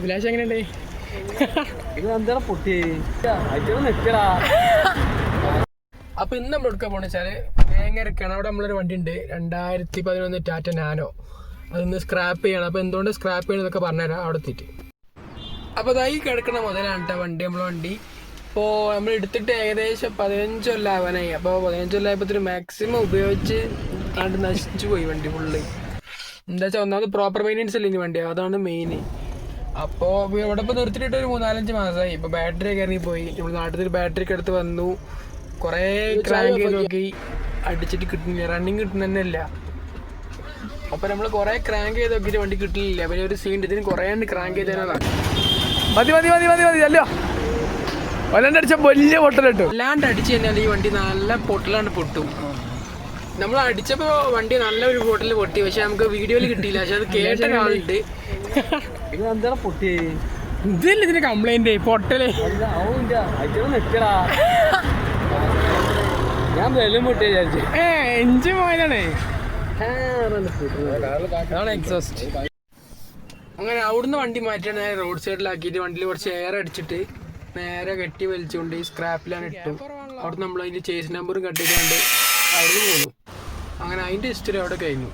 അഭിലാഷ് എങ്ങനെയുണ്ട്? അപ്പൊ ഇന്ന് നമ്മൾ എടുക്കാൻ പോണെന്ന് വെച്ചാല് വേങ്ങരക്കാണ്. അവിടെ നമ്മളൊരു വണ്ടി ഉണ്ട് 2011 ടാറ്റ നാനോ. അതൊന്ന് സ്ക്രാപ്പ് ചെയ്യണം. അപ്പൊ എന്തുകൊണ്ട് സ്ക്രാപ്പ് ചെയ്യണമെന്നൊക്കെ പറഞ്ഞുതരാം അവിടെ എത്തിയിട്ട്. അപ്പൊ അതായി കിടക്കണ മുതലാണ് വണ്ടി. നമ്മളെ വണ്ടി ഇപ്പോൾ നമ്മൾ എടുത്തിട്ട് ഏകദേശം 15 കൊല്ലം ആവാനായി. അപ്പോൾ 15 കൊല്ലമായപ്പോൾ മാക്സിമം ഉപയോഗിച്ച് ആണ്ട് നശിച്ചു പോയി വണ്ടി ഫുള്ള്. എന്താ വെച്ചാൽ ഒന്നാമത് പ്രോപ്പർ മെയിൻ്റെനൻസ് ഇല്ല ഇനി വണ്ടി, അതാണ് മെയിൻ. അപ്പോൾ ഇവിടെ ഇപ്പോൾ നിർത്തിയിട്ട് ഒരു 3-4-5 മാസമായി. ഇപ്പോൾ ബാറ്ററി ഒക്കെ ഇറങ്ങിപ്പോയി. നമ്മൾ നാട്ടിൽ ബാറ്ററി ഒക്കെ എടുത്ത് വന്നു, കുറേ ക്രാങ്ക് ചെയ്ത് നോക്കി, അടിച്ചിട്ട് കിട്ടുന്നില്ല, റണ്ണിങ് കിട്ടുന്ന തന്നെ ഇല്ല. അപ്പോൾ നമ്മൾ കുറേ ക്രാങ്ക് ചെയ്ത് നോക്കിയിട്ട് വണ്ടി കിട്ടുന്നില്ല. പിന്നെ ഒരു സീൻ ഇതിന് കുറേ ക്രാങ്ക് ചെയ്തതാണ്. മതി മതി മതി മതി മതി അല്ലോ, വല്ലാണ്ട് അടിച്ച വലിയ പൊട്ടലിട്ടു. അല്ലാണ്ട് അടിച്ചു കഴിഞ്ഞാൽ ഈ വണ്ടി നല്ല പൊട്ടലാണ്ട് പൊട്ടും. നമ്മൾ അടിച്ചപ്പോൾ വണ്ടി നല്ലൊരു പൊട്ടൽ പൊട്ടി, പക്ഷെ നമുക്ക് വീഡിയോയിൽ കിട്ടിയില്ല. പക്ഷെ അത് കേട്ട ആളുണ്ട്. ഇതല്ല ഇതിന്റെ കംപ്ലൈന്റ്, പൊട്ടല്. ഞാൻ വെള്ളം പൊട്ടി വിചാരിച്ചു. എഞ്ചിൻ പോയതാണ്, അതാണ് എക്സോസ്റ്റ്. അങ്ങനെ അവിടുന്ന് വണ്ടി മാറ്റിയാണ് നേരെ റോഡ് സൈഡിലാക്കിയിട്ട് വണ്ടിയിൽ കുറച്ച് എയർ അടിച്ചിട്ട് നേരെ കെട്ടി വലിച്ചുകൊണ്ട് ഈ സ്ക്രാപ്പിലാണ് ഇട്ടു. അവിടെ നമ്മൾ അതിൻ്റെ ചേസ് നമ്പറും കട്ട് ചെയ്തുകൊണ്ട് അവിടെ പോന്നു. അങ്ങനെ അതിൻ്റെ ഹിസ്റ്ററി അവിടെ കഴിഞ്ഞു.